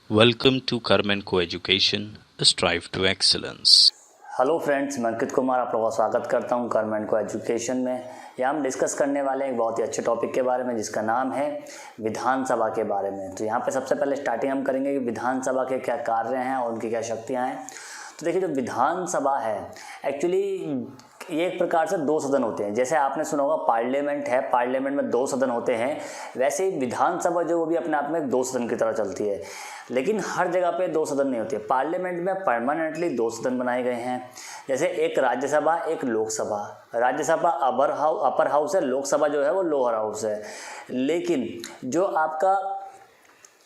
Welcome to Karman Co-Education, Strive to Excellence. Hello friends, मैं अंकित कुमार आप लोगों का स्वागत करता हूं करमन को एजुकेशन में। यहाँ हम डिस्कस करने वाले हैं एक बहुत ही अच्छे टॉपिक के बारे में जिसका नाम है विधानसभा के बारे में। तो यहाँ पे सबसे पहले स्टार्टिंग हम करेंगे कि विधानसभा के क्या कार्य हैं और उनकी क्या शक्तियाँ हैं। तो देखिए, जो विधानसभा है एक्चुअली ये एक प्रकार से दो सदन होते हैं। जैसे आपने सुना होगा पार्लियामेंट है, पार्लियामेंट में दो सदन होते हैं, वैसे ही विधानसभा जो वो भी अपने आप में एक दो सदन की तरह चलती है। लेकिन हर जगह पे दो सदन नहीं होते। पार्लियामेंट में परमानेंटली दो सदन बनाए गए हैं, जैसे एक राज्यसभा एक लोकसभा। राज्यसभा अपर हाउस है, लोकसभा जो है वो लोअर हाउस है। लेकिन जो आपका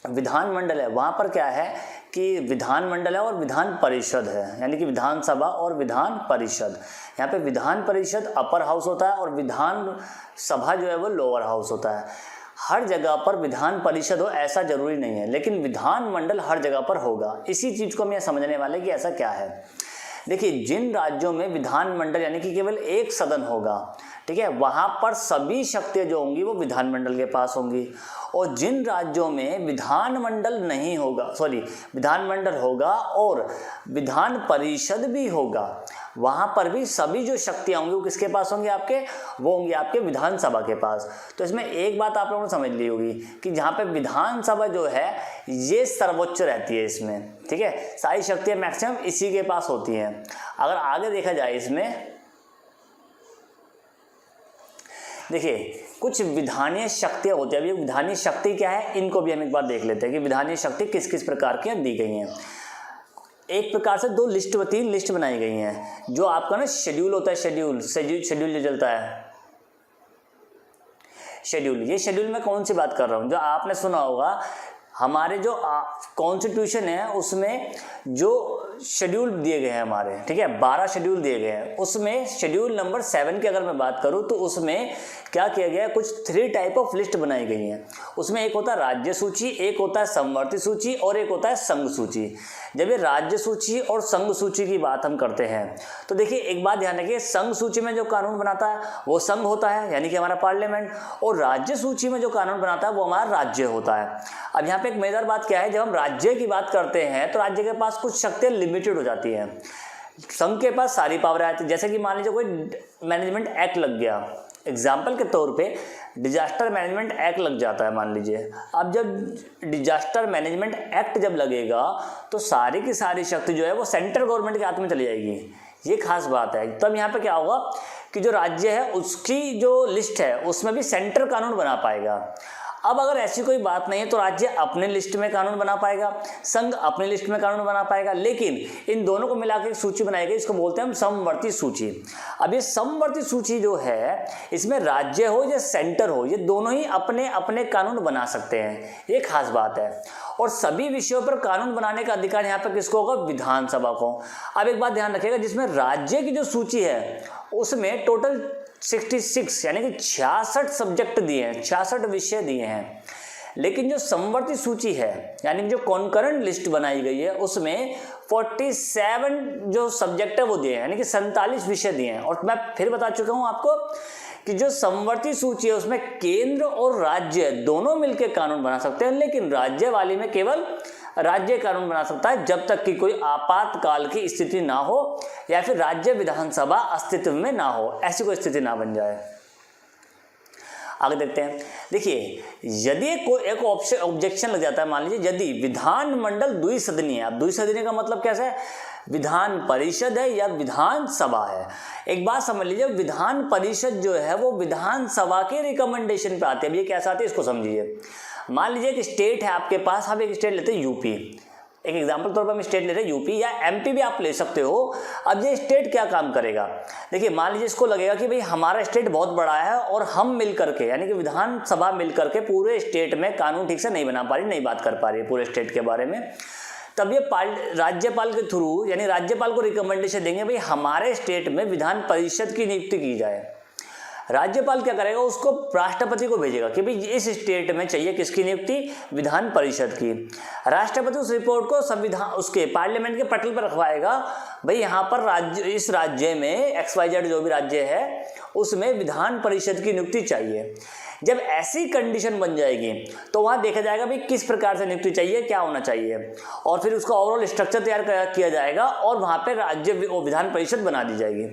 विधानमंडल है वहाँ पर क्या है कि विधानमंडल है और विधान परिषद है, यानी कि विधानसभा और विधान परिषद। यहाँ पे विधान परिषद अपर हाउस होता है और विधान सभा जो है वो लोअर हाउस होता है। हर जगह पर विधान परिषद हो ऐसा जरूरी नहीं है, लेकिन विधानमंडल हर जगह पर होगा। इसी चीज़ को हम ये समझने वाले कि ऐसा क्या है। देखिए, जिन राज्यों में विधानमंडल यानी कि केवल एक सदन होगा, ठीक है, वहाँ पर सभी शक्तियाँ जो होंगी वो विधानमंडल के पास होंगी। और जिन राज्यों में विधानमंडल नहीं होगा, विधानमंडल होगा और विधान परिषद भी होगा, वहाँ पर भी सभी जो शक्तियाँ होंगी वो किसके पास होंगी? वो होंगी आपके विधानसभा के पास। तो इसमें एक बात आप लोगों ने समझ ली होगी कि जहाँ पे विधानसभा जो है ये सर्वोच्च रहती है इसमें, ठीक है, सारी शक्तियाँ मैक्सिमम इसी के पास होती हैं। अगर आगे देखा जाए इसमें देखिए कुछ विधानीय शक्तियाँ होती हैं। अभी विधानीय शक्ति क्या है इनको भी हम एक बार देख लेते हैं कि विधानीय शक्ति किस किस प्रकार की दी गई हैं। एक प्रकार से तीन लिस्ट बनाई गई हैं। जो आपका ना शेड्यूल होता है, शेड्यूल जो चलता है शेड्यूल, ये शेड्यूल में कौन सी बात कर रहा हूँ, जो आपने सुना होगा हमारे जो कॉन्स्टिट्यूशन है उसमें जो शेड्यूल दिए गए हैं हमारे, ठीक है, 12 शेड्यूल दिए गए हैं। उसमें शेड्यूल नंबर 7 की अगर मैं बात करूं तो उसमें क्या किया गया है, कुछ 3 टाइप ऑफ लिस्ट बनाई गई हैं। उसमें एक होता है राज्य सूची, एक होता है समवर्ती सूची और एक होता है संघ सूची। जब ये राज्य सूची और संघ सूची की बात हम करते हैं तो देखिए एक बात ध्यान रखिए, संघ सूची में जो कानून बनाता है वो संघ होता है, यानी कि हमारा पार्लियामेंट, और राज्य सूची में जो कानून बनाता है वो हमारा राज्य होता है। अब यहाँ पे एक मजेदार बात क्या है, जब हम राज्य की बात करते हैं तो राज्य के पास कुछ शक्तियाँ लिमिटेड हो जाती हैं, संघ के पास सारी पावर आती है। जैसे कि मान लीजिए कोई मैनेजमेंट एक्ट लग गया, एग्जाम्पल के तौर पे डिजास्टर मैनेजमेंट एक्ट लग जाता है मान लीजिए। अब जब डिजास्टर मैनेजमेंट एक्ट जब लगेगा तो सारी की सारी शक्ति जो है वो सेंट्रल गवर्नमेंट के हाथ में चली जाएगी। ये खास बात है। तब यहाँ पे क्या होगा कि जो राज्य है उसकी जो लिस्ट है उसमें भी सेंटर कानून बना पाएगा। अब अगर ऐसी कोई बात नहीं है तो राज्य अपने लिस्ट में कानून बना पाएगा, संघ अपने लिस्ट में कानून बना पाएगा, लेकिन इन दोनों को मिलाकर एक सूची बनाई गई, इसको बोलते हैं हम समवर्ती सूची। अब ये समवर्ती सूची जो है इसमें राज्य हो या सेंटर हो, ये दोनों ही अपने अपने कानून बना सकते हैं। ये खास बात है। और सभी विषयों पर कानून बनाने का अधिकार यहाँ पर किसको होगा? विधानसभा को। अब एक बात ध्यान रखिएगा, जिसमें राज्य की जो सूची है उसमें टोटल 66 यानी कि 66 सब्जेक्ट दिए हैं, 66 विषय दिए हैं। लेकिन जो समवर्ती सूची है यानी जो कॉन्करेंट लिस्ट बनाई गई है उसमें 47 जो सब्जेक्ट है वो दिए हैं, यानी कि 47 विषय दिए हैं। और मैं फिर बता चुका हूं आपको कि जो समवर्ती सूची है उसमें केंद्र और राज्य दोनों मिलकर कानून बना सकते हैं, लेकिन राज्य वाली में केवल राज्य कानून बना सकता है जब तक कि कोई आपातकाल की स्थिति ना हो या फिर राज्य विधानसभा अस्तित्व में ना हो, ऐसी कोई स्थिति ना बन जाए। आगे देखते हैं। देखिए, यदि एक ऑब्जेक्शन लग जाता है, मान लीजिए यदि विधानमंडल द्विसदनीय है। अब द्विसदनीय का मतलब कैसा है? विधान परिषद है या विधानसभा है। एक बात समझ लीजिए, विधान परिषद जो है वो विधानसभा के रिकमेंडेशन पे आती है। अब ये कैसा आती है इसको समझिए। मान लीजिए एक स्टेट है आपके पास, आप एक स्टेट लेते हैं यूपी, एक एग्जाम्पल तौर पर हम स्टेट ले रहे हैं यूपी, या एमपी भी आप ले सकते हो। अब ये स्टेट क्या काम करेगा? देखिए, मान लीजिए इसको लगेगा कि भाई हमारा स्टेट बहुत बड़ा है और हम मिल करके यानी कि विधानसभा मिल करके पूरे स्टेट में कानून ठीक से नहीं बना पा रही, नहीं बात कर पा रही है पूरे स्टेट के बारे में। तब ये राज्यपाल के थ्रू यानी राज्यपाल को रिकमेंडेशन देंगे भाई हमारे स्टेट में विधान परिषद की नियुक्ति की जाए। राज्यपाल क्या करेगा? उसको राष्ट्रपति को भेजेगा कि भाई इस स्टेट में चाहिए किसकी नियुक्ति? विधान परिषद की। राष्ट्रपति उस रिपोर्ट को संविधान उसके पार्लियामेंट के पटल पर रखवाएगा, भाई यहाँ पर इस राज्य में XYZ जो भी राज्य है उसमें विधान परिषद की नियुक्ति चाहिए। जब ऐसी कंडीशन बन जाएगी तो वहाँ देखा जाएगा भाई किस प्रकार से नियुक्ति चाहिए, क्या होना चाहिए, और फिर उसका ओवरऑल स्ट्रक्चर तैयार किया जाएगा और वहाँ पे राज्य विधान परिषद बना दी जाएगी।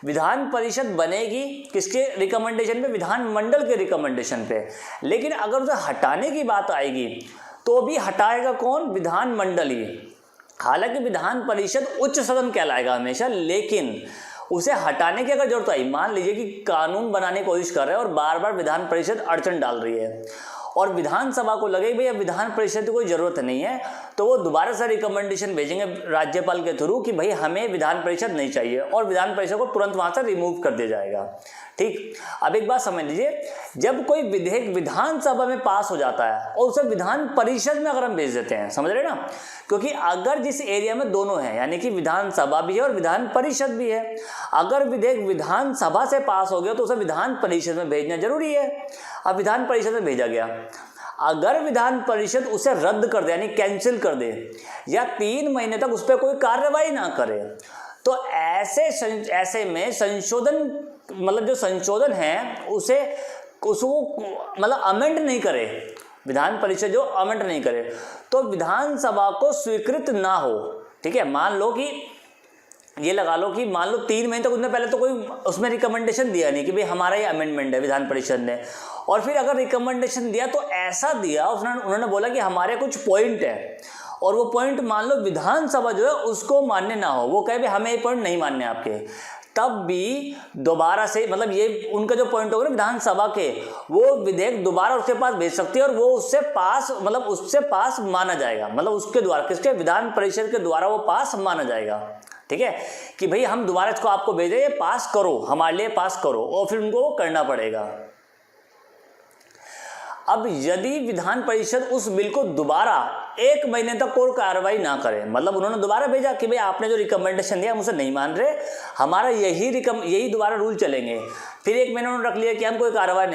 विधान परिषद बनेगी किसके रिकमेंडेशन पे? विधानमंडल के रिकमेंडेशन पे। लेकिन अगर उसे हटाने की बात आएगी तो भी हटाएगा कौन? विधानमंडल ही। हालांकि विधान परिषद उच्च सदन कहलाएगा हमेशा, लेकिन उसे हटाने की अगर जरूरत आई, मान लीजिए कि कानून बनाने की कोशिश कर रहे हैं और बार बार विधान परिषद अड़चन डाल रही है और विधानसभा को लगे भाई अब विधान परिषद की कोई ज़रूरत नहीं है, तो वो दोबारा से रिकमेंडेशन भेजेंगे राज्यपाल के थ्रू कि भाई हमें विधान परिषद नहीं चाहिए और विधान परिषद को तुरंत वहाँ से रिमूव कर दिया जाएगा। ठीक, अब एक बात समझ लीजिए, जब कोई विधेयक विधानसभा में पास हो जाता है और उसे विधान परिषद में अगर हम भेज देते हैं, समझ रहे ना, क्योंकि अगर जिस एरिया में दोनों हैं यानी कि विधानसभा भी है और विधान परिषद भी है, अगर विधेयक विधानसभा से पास हो गया तो उसे विधान परिषद में भेजना जरूरी है। अब विधान परिषद में भेजा गया, अगर विधान परिषद उसे रद्द कर दे यानी कैंसिल कर दे या 3 महीने तक उस पर कोई कार्रवाई ना करे, तो ऐसे में संशोधन मतलब जो संशोधन है उसको मतलब अमेंड नहीं करे, विधान परिषद जो अमेंड नहीं करे तो विधानसभा को स्वीकृत ना हो। ठीक है, मान लो कि ये लगा लो कि मान लो 3 महीने तक उसने पहले तो कोई उसमें रिकमेंडेशन दिया नहीं कि भाई हमारा ये अमेंडमेंट है विधान परिषद ने, और फिर अगर रिकमेंडेशन दिया तो ऐसा दिया उन्होंने बोला कि हमारे कुछ पॉइंट है और वो पॉइंट मान लो विधानसभा जो है उसको मान्य ना हो, वो कहे भाई हमें ये पॉइंट नहीं मान्य आपके, तब भी दोबारा से मतलब ये उनका जो पॉइंट होगा ना विधानसभा के, वो विधेयक दोबारा उसके पास भेज सकती है और वो उससे पास माना जाएगा, मतलब उसके द्वारा किसके? विधान परिषद के द्वारा वो पास माना जाएगा। ठीक है, कि भाई हम दोबारा इसको आपको भेजे, ये पास करो, हमारे लिए पास करो, और फिर उनको वो करना पड़ेगा। अब यदि विधान परिषद उस बिल को दोबारा 1 महीने तक कोई कार्रवाई ना करे, मतलब उन्होंने दोबारा भेजा कि भाई आपने जो रिकमेंडेशन दिया हम उसे नहीं मान रहे, हमारा यही दोबारा रूल चलेंगे, फिर 1 महीने उन्होंने रख लिया कि हम कोई कार्रवाई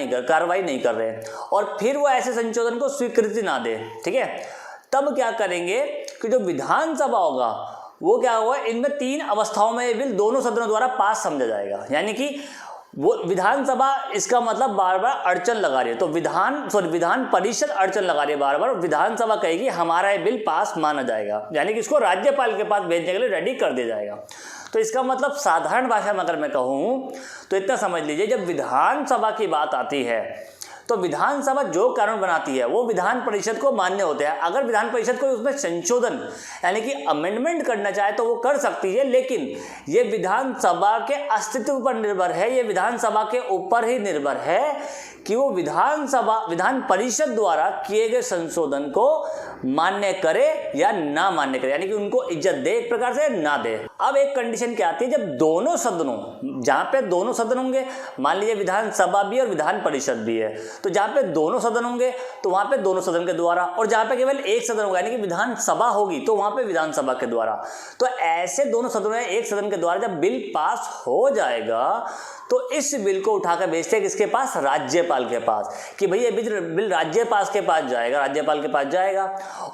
नहीं कर रहे, और फिर वो ऐसे संशोधन को स्वीकृति ना दे, ठीक है, तब क्या करेंगे कि जो विधानसभा होगा वो क्या होगा, इनमें 3 अवस्थाओं में ये बिल दोनों सदनों द्वारा पास समझा जाएगा। यानी कि वो विधानसभा इसका मतलब बार बार अड़चन लगा रही है, तो विधान परिषद अड़चन लगा रही है बार बार, विधानसभा कहेगी हमारा ये बिल पास माना जाएगा, यानी कि इसको राज्यपाल के पास भेजने के लिए रेडी कर दिया जाएगा। तो इसका मतलब साधारण भाषा में अगर मैं कहूँ तो इतना समझ लीजिए, जब विधानसभा की बात आती है तो विधानसभा जो कानून बनाती है वो विधान परिषद को मान्य होते हैं। अगर विधान परिषद को उसमें संशोधन यानी कि अमेंडमेंट करना चाहे तो वो कर सकती है, लेकिन ये विधानसभा के अस्तित्व पर निर्भर है, ये विधानसभा के ऊपर ही निर्भर है कि वो विधान परिषद द्वारा किए गए संशोधन को मान्य करे या ना मान्य करे, यानी कि उनको इज्जत दे एक प्रकार से, ना दे। अब एक कंडीशन क्या आती है, जब दोनों सदनों, जहां पे दोनों सदन होंगे, मान लीजिए विधानसभा भी और विधान परिषद भी है, तो जहां पे दोनों सदन होंगे तो वहां पे दोनों सदन के द्वारा, और जहां पे केवल एक सदन होगा यानी कि विधानसभा होगी तो वहां पे विधानसभा के द्वारा। तो ऐसे दोनों सदनों में एक सदन के द्वारा जब बिल पास हो जाएगा तो इस बिल को उठाकर भेजते हैं किसके पास? राज्यपाल के पास, कि भाई ये बिल राज्यपाल के पास जाएगा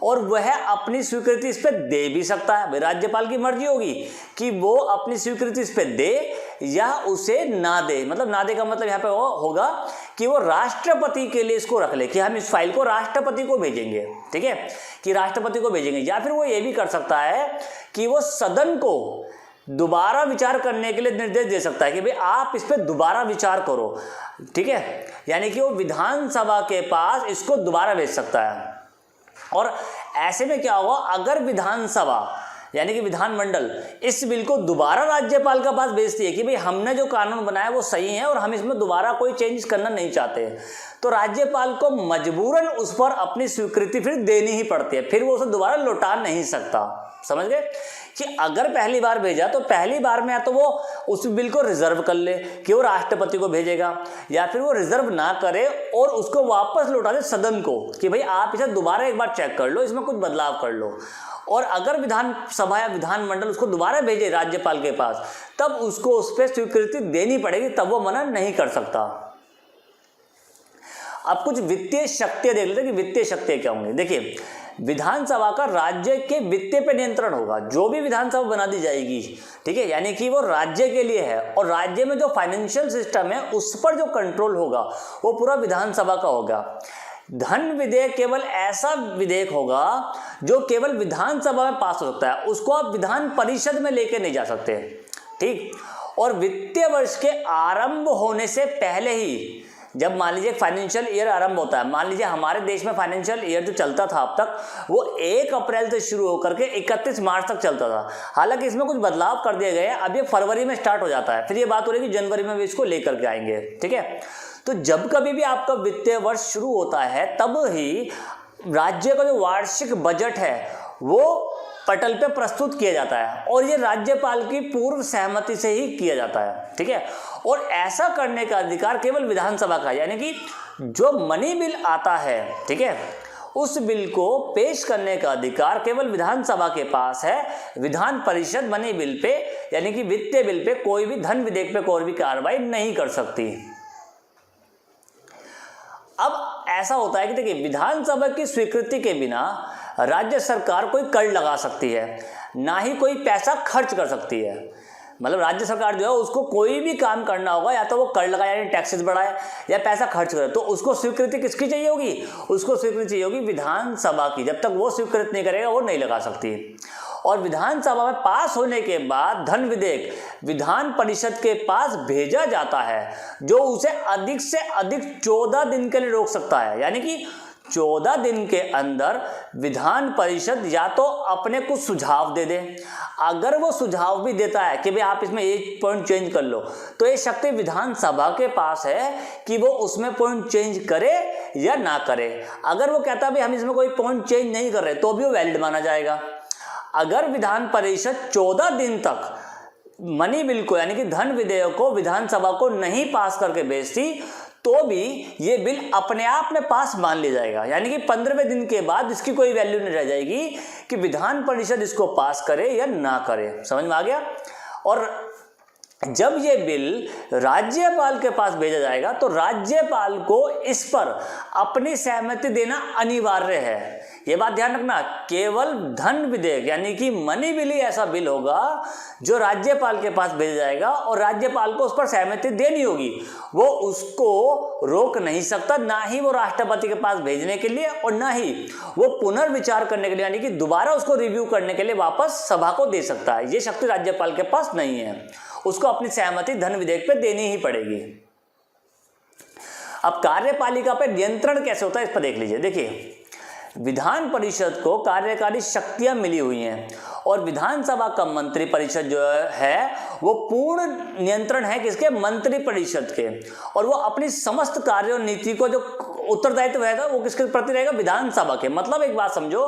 और वह अपनी स्वीकृति इस पर दे भी सकता है। भाई राज्यपाल की मर्जी होगी कि वो अपनी स्वीकृति इस पर दे या उसे ना दे। मतलब ना दे का मतलब यहाँ पे वो होगा कि वो राष्ट्रपति के लिए इसको रख ले कि हम इस फाइल को राष्ट्रपति को भेजेंगे, ठीक है, कि राष्ट्रपति को भेजेंगे, या फिर वो ये भी कर सकता है कि वो सदन को दोबारा विचार करने के लिए निर्देश दे सकता है कि भाई आप इस पर दोबारा विचार करो, ठीक है, यानी कि वो विधानसभा के पास इसको दोबारा भेज सकता है। और ऐसे में क्या होगा, अगर विधानसभा यानी कि विधानमंडल इस बिल को दोबारा राज्यपाल के पास भेजती है कि भाई हमने जो कानून बनाया वो सही है और हम इसमें दोबारा कोई चेंज करना नहीं चाहते, तो राज्यपाल को मजबूरन उस पर अपनी स्वीकृति फिर देनी ही पड़ती है, फिर वो उसे दोबारा लौटा नहीं सकता। समझ गए कि अगर पहली बार भेजा तो पहली बार में या तो वो उस बिल को रिजर्व कर ले कि वो राष्ट्रपति को भेजेगा, या फिर वो रिजर्व ना करे और उसको वापस लौटा दे सदन को कि भाई आप इसे दोबारा एक बार चेक कर लो, इसमें कुछ बदलाव कर लो। और अगर विधानसभा या विधानमंडल उसको दोबारा भेजे राज्यपाल के पास, तब उसको उस पर स्वीकृति देनी पड़ेगी, तब वो मना नहीं कर सकता। अब कुछ वित्तीय शक्तियां देख लेते हैं कि वित्तीय शक्तियां क्या होंगी। देखिए, विधानसभा का राज्य के वित्तीय पे नियंत्रण होगा। जो भी विधानसभा बना दी जाएगी, ठीक है, यानी कि वो राज्य के लिए है, और राज्य में जो फाइनेंशियल सिस्टम है उस पर जो कंट्रोल होगा वो पूरा विधानसभा का होगा। धन विधेयक केवल ऐसा विधेयक होगा जो केवल विधानसभा में पास हो सकता है, उसको आप विधान परिषद में लेके नहीं जा सकते, ठीक। और वित्तीय वर्ष के आरंभ होने से पहले ही, जब मान लीजिए फाइनेंशियल ईयर आरंभ होता है, मान लीजिए हमारे देश में फाइनेंशियल ईयर जो चलता था अब तक, वो 1 अप्रैल से शुरू होकर के 31 मार्च तक चलता था। हालांकि इसमें कुछ बदलाव कर दिए गए हैं, अब ये फरवरी में स्टार्ट हो जाता है, फिर ये बात हो रही है कि जनवरी में भी इसको लेकर के आएंगे, ठीक है। तो जब कभी भी आपका वित्तीय वर्ष शुरू होता है तब ही राज्य का जो वार्षिक बजट है वो पटल पे प्रस्तुत किया जाता है, और ये राज्यपाल की पूर्व सहमति से ही किया जाता है, ठीक है। और ऐसा करने का अधिकार केवल विधानसभा का है, यानी कि जो मनी बिल आता है, ठीक है, उस बिल को पेश करने का अधिकार केवल विधानसभा के पास है। Vidhan Parishad money bill pay, यानी कि वित्तीय बिल पे, कोई भी धन विधेयक पे कोई भी कार्रवाई नहीं कर सकती। अब ऐसा होता है कि देखिए, विधानसभा की स्वीकृति के बिना राज्य सरकार कोई कर लगा सकती है, ना ही कोई पैसा खर्च कर सकती है। मतलब राज्य सरकार जो है उसको कोई भी काम करना होगा, या तो वो कर लगाए यानी टैक्सेस बढ़ाए, या पैसा खर्च करे, तो उसको स्वीकृति किसकी चाहिए होगी? उसको स्वीकृति चाहिए होगी विधानसभा की। जब तक वो स्वीकृत नहीं करेगा वो नहीं लगा सकती। और विधानसभा में पास होने के बाद धन विधेयक विधान परिषद के पास भेजा जाता है, जो उसे अधिक से अधिक 14 दिन के लिए रोक सकता है। यानी कि 14 दिन के अंदर विधान परिषद या तो अपने कुछ सुझाव दे दे, अगर वो सुझाव भी देता है कि भाई आप इसमें एक पॉइंट चेंज कर लो, तो ये शक्ति विधानसभा के पास है कि वो उसमें पॉइंट चेंज करे या ना करे। अगर वो कहता है भाई हम इसमें कोई पॉइंट चेंज नहीं कर रहे, तो भी वो वैलिड माना जाएगा। अगर विधान परिषद 14 दिन तक मनी बिल को, यानी कि धन विधेयक को विधानसभा को नहीं पास करके भेजती, तो भी ये बिल अपने आप में पास मान लिया जाएगा। यानी कि 15वें दिन के बाद इसकी कोई वैल्यू नहीं रह जाएगी कि विधान परिषद इसको पास करे या ना करे। समझ में आ गया? और जब ये बिल राज्यपाल के पास भेजा जाएगा तो राज्यपाल को इस पर अपनी सहमति देना अनिवार्य है। ये बात ध्यान रखना, केवल धन विधेयक यानी कि मनी बिल ही ऐसा बिल होगा जो राज्यपाल के पास भेजा जाएगा और राज्यपाल को उस पर सहमति देनी होगी। वो उसको रोक नहीं सकता, ना ही वो राष्ट्रपति के पास भेजने के लिए और ना ही वो पुनर्विचार करने के लिए, यानी कि दोबारा उसको रिव्यू करने के लिए वापस सभा को दे सकता है। ये शक्ति राज्यपाल के पास नहीं है, उसको अपनी सहमति धन विधेयक पे देनी ही पड़ेगी। अब कार्यपालिका पे नियंत्रण कैसे होता है इस पर देख लीजिए। देखिए, विधान परिषद को कार्यकारी शक्तियां मिली हुई हैं और विधानसभा का मंत्री परिषद जो है वो पूर्ण नियंत्रण है किसके? मंत्री परिषद के। और वो अपनी समस्त कार्य और नीति को जो उत्तरदायित्व रहेगा वो किसके प्रति रहेगा? विधानसभा के। मतलब एक बात समझो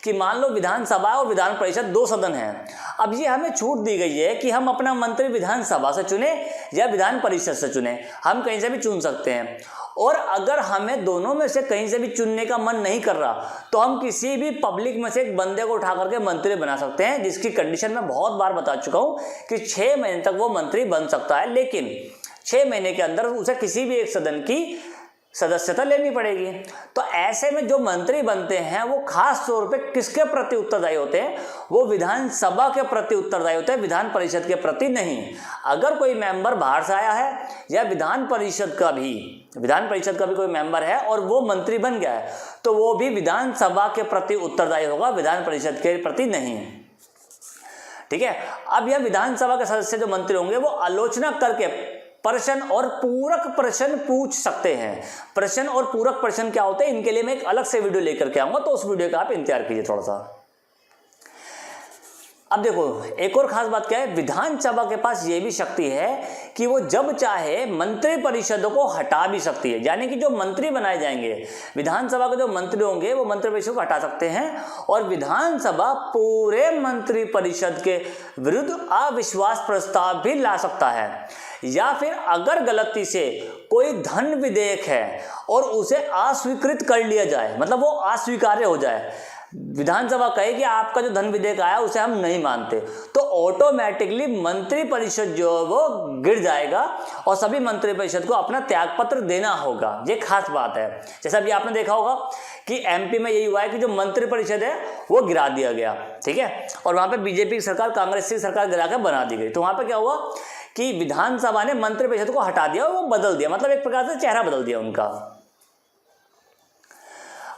कि मान लो विधानसभा और विधान परिषद दो सदन हैं। अब ये हमें छूट दी गई है कि हम अपना मंत्री विधानसभा से चुने या विधान परिषद से चुने, हम कहीं से भी चुन सकते हैं। और अगर हमें दोनों में से कहीं से भी चुनने का मन नहीं कर रहा तो हम किसी भी पब्लिक में से एक बंदे को उठा करके मंत्री बना सकते हैं, जिसकी कंडीशन मैं बहुत बार बता चुका हूं कि 6 महीने तक वो मंत्री बन सकता है, लेकिन 6 महीने के अंदर उसे किसी भी एक सदन की सदस्यता लेनी पड़ेगी। तो ऐसे में जो मंत्री बनते हैं वो खास तौर पे किसके प्रति उत्तरदायी होते हैं? वो विधानसभा के प्रति उत्तरदायी होते हैं, विधान परिषद के प्रति नहीं। अगर कोई मेंबर बाहर से आया है या विधान परिषद का भी कोई मेंबर है और वो मंत्री बन गया है तो वो भी विधानसभा के प्रति उत्तरदायी होगा, विधान परिषद के प्रति नहीं। ठीक है। अब यह विधानसभा के सदस्य जो मंत्री होंगे वो आलोचना करके प्रश्न और पूरक प्रश्न पूछ सकते हैं। प्रश्न और पूरक प्रश्न क्या होते हैं इनके लिए मैं एक अलग से वीडियो लेकर के आऊंगा, तो उस वीडियो का आप इंतजार कीजिए थोड़ा सा। अब देखो, एक और खास बात क्या है, विधानसभा के पास ये भी शक्ति है कि वो जब चाहे मंत्री परिषदों को हटा भी सकती है। यानी कि जो मंत्री बनाए जाएंगे, विधानसभा के जो मंत्री होंगे वो मंत्री परिषद को हटा सकते हैं और विधानसभा पूरे मंत्री परिषद के विरुद्ध अविश्वास प्रस्ताव भी ला सकता है। या फिर अगर गलती से कोई धन विधेयक है और उसे अस्वीकृत कर लिया जाए, मतलब वो अस्वीकार्य हो जाए, विधानसभा कहे कि आपका जो धन विधेयक आया उसे हम नहीं मानते, तो ऑटोमेटिकली मंत्रिपरिषद जो है वो गिर जाएगा और सभी मंत्रिपरिषद को अपना त्यागपत्र देना होगा। ये खास बात है। जैसा अभी आपने देखा होगा कि एमपी में यही हुआ है कि जो मंत्रिपरिषद है वो गिरा दिया गया, ठीक है, और वहां पे बीजेपी की सरकार, कांग्रेस की सरकार गिरा के बना दी गई। तो वहां पे क्या हुआ कि विधानसभा ने मंत्रिपरिषद को हटा दिया और वो बदल दिया, मतलब एक प्रकार से चेहरा बदल दिया उनका।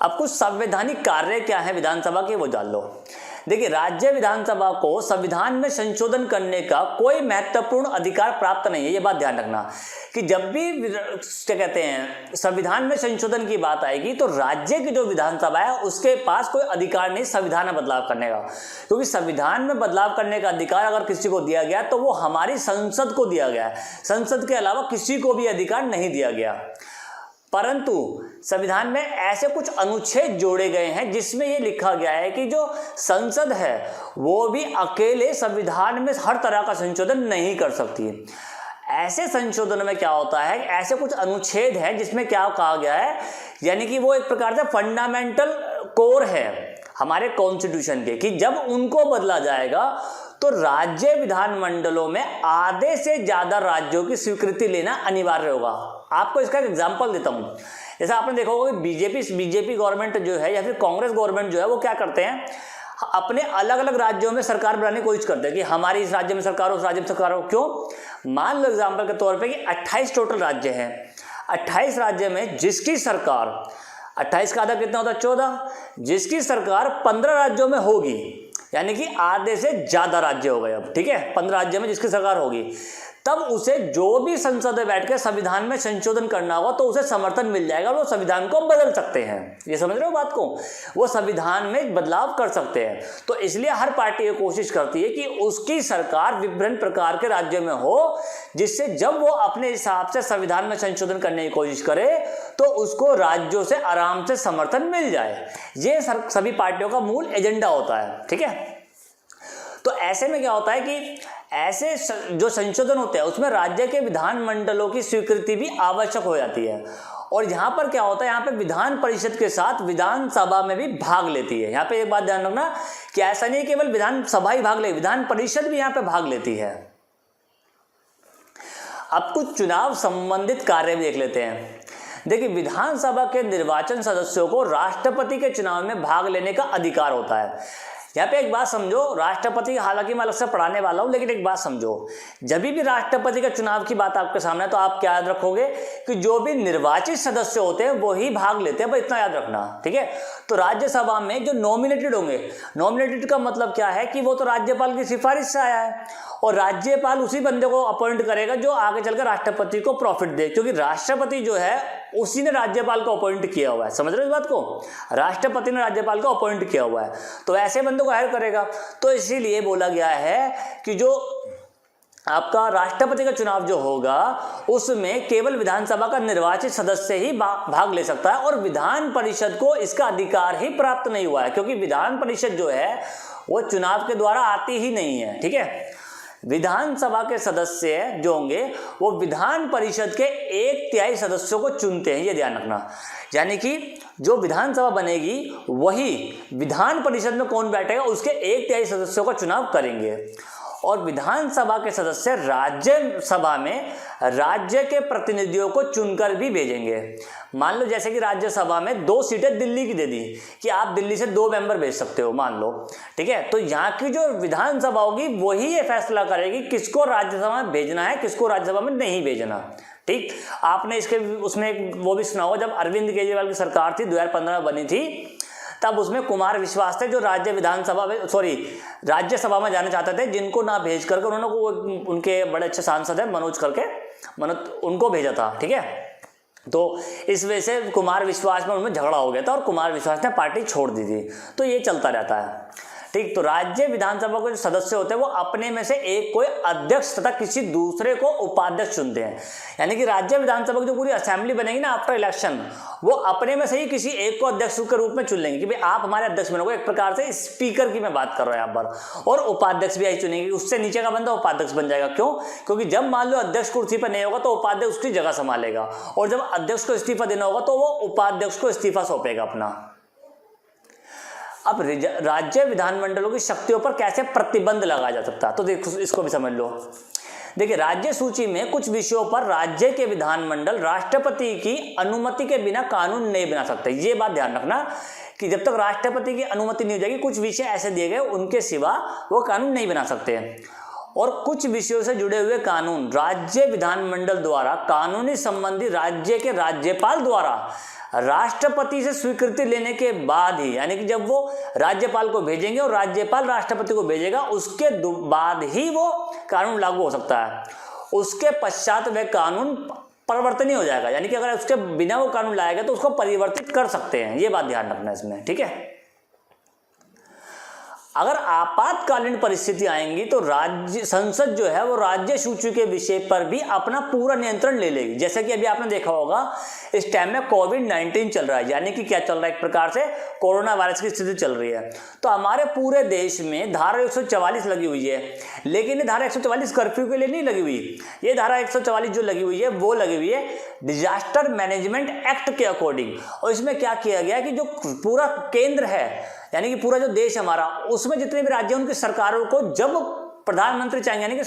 अब कुछ संवैधानिक कार्य क्या है विधानसभा के, वो जान लो। देखिए, राज्य विधानसभा को संविधान में संशोधन करने का कोई महत्वपूर्ण अधिकार प्राप्त नहीं है। ये बात ध्यान रखना कि जब भी क्या कहते हैं संविधान में संशोधन की बात आएगी तो राज्य की जो विधानसभा है उसके पास कोई अधिकार नहीं संविधान में बदलाव करने का, क्योंकि संविधान में बदलाव करने का अधिकार अगर किसी को दिया गया तो वो हमारी संसद को दिया गया है। संसद के अलावा किसी को भी अधिकार नहीं दिया गया। परंतु संविधान में ऐसे कुछ अनुच्छेद जोड़े गए हैं जिसमें यह लिखा गया है कि जो संसद है वो भी अकेले संविधान में हर तरह का संशोधन नहीं कर सकती। ऐसे संशोधन में क्या होता है, ऐसे कुछ अनुच्छेद हैं जिसमें क्या कहा गया है, यानी कि वो एक प्रकार से फंडामेंटल कोर है हमारे कॉन्स्टिट्यूशन के, कि जब उनको बदला जाएगा तो राज्य विधानमंडलों में आधे से ज्यादा राज्यों की स्वीकृति लेना अनिवार्य होगा। आपको इसका एक एग्जांपल देता हूं। जैसा आपने देखा होगा कि बीजेपी गवर्नमेंट जो है या फिर कांग्रेस गवर्नमेंट जो है वो क्या करते हैं, अपने अलग अलग राज्यों में सरकार बनाने की कोशिश करते हैं कि हमारी इस राज्य में सरकार हो, उस राज्य में सरकार हो। क्यों? मान लो एग्जाम्पल के तौर पर कि 28 टोटल राज्य हैं। 28 राज्य में जिसकी सरकार, 28 का आधा कितना होता है, 14, जिसकी सरकार 15 राज्यों में होगी, यानी कि आधे से ज्यादा राज्य हो गए अब, ठीक है, 15 राज्य में जिसकी सरकार होगी, तब उसे जो भी संसद में बैठ के संविधान में संशोधन करना होगा तो उसे समर्थन मिल जाएगा, वो संविधान को बदल सकते हैं। ये समझ रहे हो बात को, वो संविधान में बदलाव कर सकते हैं। तो इसलिए हर पार्टी ये कोशिश करती है कि उसकी सरकार विभिन्न प्रकार के राज्यों में हो, जिससे जब वो अपने हिसाब से संविधान में संशोधन करने की कोशिश करे तो उसको राज्यों से आराम से समर्थन मिल जाए। ये सभी पार्टियों का मूल एजेंडा होता है, ठीक है। तो ऐसे में क्या होता है कि ऐसे जो संशोधन होते हैं उसमें राज्य के विधानमंडलों की स्वीकृति भी आवश्यक हो जाती है। और यहाँ पर क्या होता है, यहाँ पे विधान परिषद के साथ विधानसभा में भी भाग लेती है। यहाँ पे एक बात ध्यान रखना कि ऐसा नहीं केवल विधानसभा ही भाग ले, विधान परिषद भी यहाँ पे भाग लेती है। अब कुछ चुनाव संबंधित कार्य देख लेते हैं। देखिए, विधानसभा के निर्वाचन सदस्यों को राष्ट्रपति के चुनाव में भाग लेने का अधिकार होता है। यहाँ पे एक बात समझो, राष्ट्रपति, हालांकि मैं अलग से पढ़ाने वाला हूं, लेकिन एक बात समझो, जब भी राष्ट्रपति के चुनाव की बात आपके सामने है तो आप क्या याद रखोगे कि जो भी निर्वाचित सदस्य होते हैं वो ही भाग लेते हैं, बस इतना याद रखना, ठीक है। तो राज्यसभा में जो नॉमिनेटेड होंगे, नॉमिनेटेड का मतलब क्या है कि वो तो राज्यपाल की सिफारिश से आया है और राज्यपाल उसी बंदे को अपॉइंट करेगा जो आगे चलकर राष्ट्रपति को प्रॉफिट दे, क्योंकि राष्ट्रपति जो है उसी ने राज्यपाल को अपॉइंट किया हुआ है। समझ रहे हो इस बात को, राष्ट्रपति ने राज्यपाल को अपॉइंट किया हुआ है, तो ऐसे बंदों को हायर करेगा। तो इसीलिए बोला गया है कि जो आपका राष्ट्रपति का चुनाव जो होगा उसमें केवल विधानसभा का निर्वाचित सदस्य ही भाग ले सकता है और विधान परिषद को इसका अधिकार ही प्राप्त नहीं हुआ है, क्योंकि विधान परिषद जो है वो चुनाव के द्वारा आती ही नहीं है, ठीक है। विधानसभा के सदस्य जो होंगे वो विधान परिषद के 1/3 सदस्यों को चुनते हैं, ये ध्यान रखना। यानी कि जो विधानसभा बनेगी वही विधान परिषद में कौन बैठेगा उसके 1/3 सदस्यों का चुनाव करेंगे। और विधानसभा के सदस्य राज्यसभा में राज्य के प्रतिनिधियों को चुनकर भी भेजेंगे। मान लो जैसे कि राज्यसभा में 2 सीटें दिल्ली की दे दी कि आप दिल्ली से 2 मेंबर भेज सकते हो, मान लो, ठीक है। तो यहाँ की जो विधानसभा होगी वही ये फैसला करेगी किसको राज्यसभा में भेजना है, किसको राज्यसभा में नहीं भेजना, ठीक। आपने इसके उसमें वो भी सुना होगा, जब अरविंद केजरीवाल की सरकार थी 2015 में बनी थी, तब उसमें कुमार विश्वास थे जो राज्यसभा में जाना चाहते थे, जिनको ना भेज करके उन्होंने उनके बड़े अच्छे सांसद है मनोज उनको भेजा था, ठीक है। तो इस वजह से कुमार विश्वास में उनमें झगड़ा हो गया था और कुमार विश्वास ने पार्टी छोड़ दी थी। तो ये चलता रहता है, ठीक। तो राज्य विधानसभा के जो सदस्य होते हैं वो अपने में से एक कोई अध्यक्ष तथा किसी दूसरे को उपाध्यक्ष चुनते हैं। यानी कि राज्य विधानसभा की जो पूरी असेंबली बनेगी ना आफ्टर इलेक्शन, वो अपने में से ही किसी एक को अध्यक्ष के रूप में चुन लेंगे कि भाई आप हमारे अध्यक्ष बनोगे। एक प्रकार से स्पीकर की मैं बात कर रहा हूं यहाँ पर, और उपाध्यक्ष भी यही चुनेंगे, उससे नीचे का बंदा उपाध्यक्ष बन जाएगा। क्यों? क्योंकि जब मान लो अध्यक्ष कुर्सी पर नहीं होगा तो उपाध्यक्ष उसकी जगह संभालेगा, और जब अध्यक्ष को इस्तीफा देना होगा तो वो उपाध्यक्ष को इस्तीफा सौंपेगा अपना। अब राज्य विधानमंडलों की शक्तियों पर कैसे प्रतिबंध लगाया जा सकता है, तो देखो इसको भी समझ लो। देखिए, राज्य सूची में कुछ विषयों पर राज्य के विधानमंडल राष्ट्रपति की अनुमति के बिना कानून नहीं बना सकते। ये बात ध्यान रखना कि जब तक राष्ट्रपति की अनुमति नहीं हो जाएगी, कुछ विषय ऐसे दिए गए उनके सिवा वो कानून नहीं बना सकते हैं। और कुछ विषयों से जुड़े हुए कानून राज्य विधानमंडल द्वारा कानूनी संबंधी राज्य के राज्यपाल द्वारा राष्ट्रपति से स्वीकृति लेने के बाद ही, यानी कि जब वो राज्यपाल को भेजेंगे और राज्यपाल राष्ट्रपति को भेजेगा, उसके बाद ही वो कानून लागू हो सकता है। उसके पश्चात वह कानून परिवर्तनीय हो जाएगा, यानी कि अगर उसके बिना वो कानून लाएगा तो उसको परिवर्तित कर सकते हैं। ये बात ध्यान रखना इसमें, ठीक है। अगर आपातकालीन परिस्थिति आएंगी तो राज्य संसद जो है वो राज्य सूची के विषय पर भी अपना पूरा नियंत्रण ले लेगी। जैसे कि अभी आपने देखा होगा, इस टाइम में कोविड-19 चल रहा है, यानी कि क्या चल रहा है, एक प्रकार से कोरोना वायरस की स्थिति चल रही है। तो हमारे पूरे देश में धारा 144 लगी हुई है, लेकिन ये धारा 144 कर्फ्यू के लिए नहीं लगी हुई। ये धारा 144 जो लगी हुई है वो लगी हुई है डिजास्टर मैनेजमेंट एक्ट के अकॉर्डिंग। और इसमें क्या किया गया कि जो पूरा केंद्र है, यानी कि पूरा जो देश हमारा, उसमें जितने भी राज्य उनकी सरकारों को जब प्रधानमंत्री चाहेंगे, यानी कि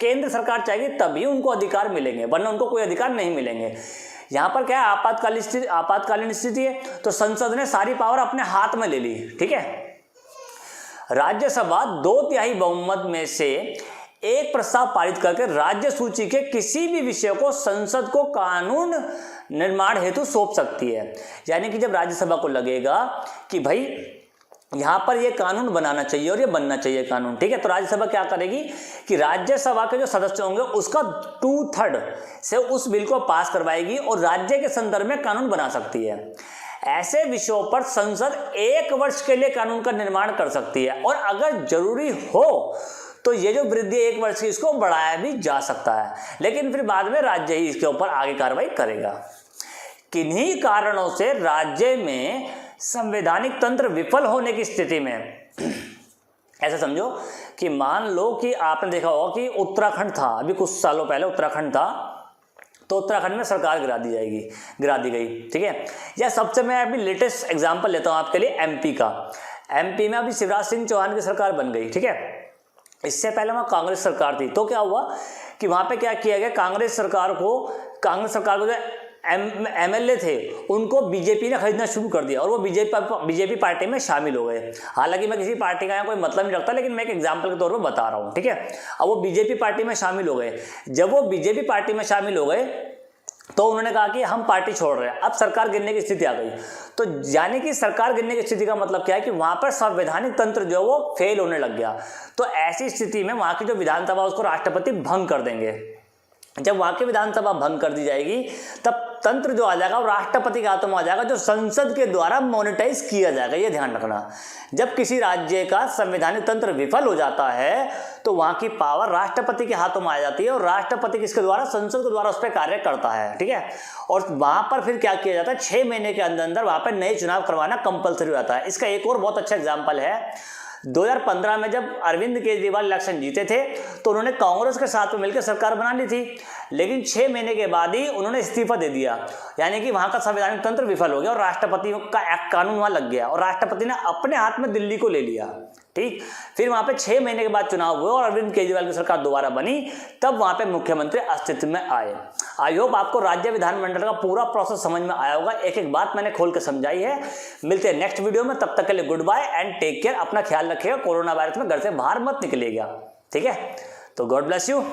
केंद्र सरकार चाहेगी, तभी उनको अधिकार मिलेंगे, वरना उनको कोई अधिकार नहीं मिलेंगे। यहाँ पर क्या है, आपातकालीन स्थिति है, तो संसद ने सारी पावर अपने हाथ में ले ली, ठीक है। राज्यसभा 2/3 बहुमत में से एक प्रस्ताव पारित करके राज्य सूची के किसी भी विषय को संसद को कानून निर्माण हेतु सौंप सकती है। यानी कि जब राज्यसभा को लगेगा कि भाई यहाँ पर ये कानून बनाना चाहिए और ये बनना चाहिए कानून, ठीक है, तो राज्यसभा क्या करेगी कि राज्यसभा के जो सदस्य होंगे उसका 2/3 से उस बिल को पास करवाएगी और राज्य के संदर्भ में कानून बना सकती है। ऐसे विषयों पर संसद 1 वर्ष के लिए कानून का निर्माण कर सकती है, और अगर जरूरी हो तो ये जो वृद्धि 1 वर्ष की, इसको बढ़ाया भी जा सकता है, लेकिन फिर बाद में राज्य ही इसके ऊपर आगे कार्रवाई करेगा। किन्हीं कारणों से राज्य में संवैधानिक तंत्र विफल होने की स्थिति में ऐसा समझो कि मान लो कि आपने देखा होगा कि उत्तराखंड था, अभी कुछ सालों पहले उत्तराखंड था, तो उत्तराखंड में सरकार गिरा दी गई, ठीक है। या सबसे मैं अभी लेटेस्ट एग्जांपल लेता हूं आपके लिए, एमपी का। एमपी में अभी शिवराज सिंह चौहान की सरकार बन गई, ठीक है। इससे पहले वहाँ कांग्रेस सरकार थी, तो क्या हुआ कि वहाँ पे क्या किया गया, कांग्रेस सरकार को जो एमएलए थे उनको बीजेपी ने खरीदना शुरू कर दिया और वो बीजेपी पार्टी में शामिल हो गए। हालांकि मैं किसी पार्टी का यहाँ कोई मतलब नहीं रखता, लेकिन मैं एक एग्जांपल के तौर पर बता रहा हूँ, ठीक है। अब वो बीजेपी पार्टी में शामिल हो गए। जब वो बीजेपी पार्टी में शामिल हो गए तो उन्होंने कहा कि हम पार्टी छोड़ रहे हैं। अब सरकार गिरने की स्थिति आ गई। तो यानी कि सरकार गिरने की स्थिति का मतलब क्या है कि वहां पर संवैधानिक तंत्र जो है वो फेल होने लग गया। तो ऐसी स्थिति में वहां की जो विधानसभा उसको राष्ट्रपति भंग कर देंगे। जब वहां की विधानसभा भंग कर दी जाएगी तब तंत्र जो आ जाएगा वो राष्ट्रपति के हाथों में आ जाएगा, जो संसद के द्वारा मॉनिटाइज किया जाएगा। ये ध्यान रखना, जब किसी राज्य का संवैधानिक तंत्र विफल हो जाता है तो वहां की पावर राष्ट्रपति के हाथों में आ जाती है और राष्ट्रपति किसके द्वारा, संसद के द्वारा उस पर कार्य करता है, ठीक है। और वहां पर फिर क्या किया जाता है, 6 महीने के अंदर अंदर वहां पर नए चुनाव करवाना कंपलसरी हो जाता है। इसका एक और बहुत अच्छा एग्जाम्पल है, 2015 में जब अरविंद केजरीवाल इलेक्शन जीते थे तो उन्होंने कांग्रेस के साथ में मिलकर सरकार बना ली थी, लेकिन 6 महीने के बाद ही उन्होंने इस्तीफा दे दिया। यानी कि वहां का संवैधानिक तंत्र विफल हो गया और राष्ट्रपति का एक कानून वहां लग गया और राष्ट्रपति ने अपने हाथ में दिल्ली को ले लिया, ठीक। फिर वहां पे 6 महीने के बाद चुनाव हुए और अरविंद केजरीवाल की सरकार दोबारा बनी, तब वहां पे मुख्यमंत्री अस्तित्व में आए। आई होप आपको राज्य विधानमंडल का पूरा प्रोसेस समझ में आया होगा। एक एक बात मैंने खोल के समझाई है। मिलते हैं नेक्स्ट वीडियो में, तब तक के लिए goodbye and take care. अपना ख्याल रखिएगा, कोरोना वायरस में घर से बाहर मत निकलिएगा, ठीक है। तो गॉड ब्लेस यू।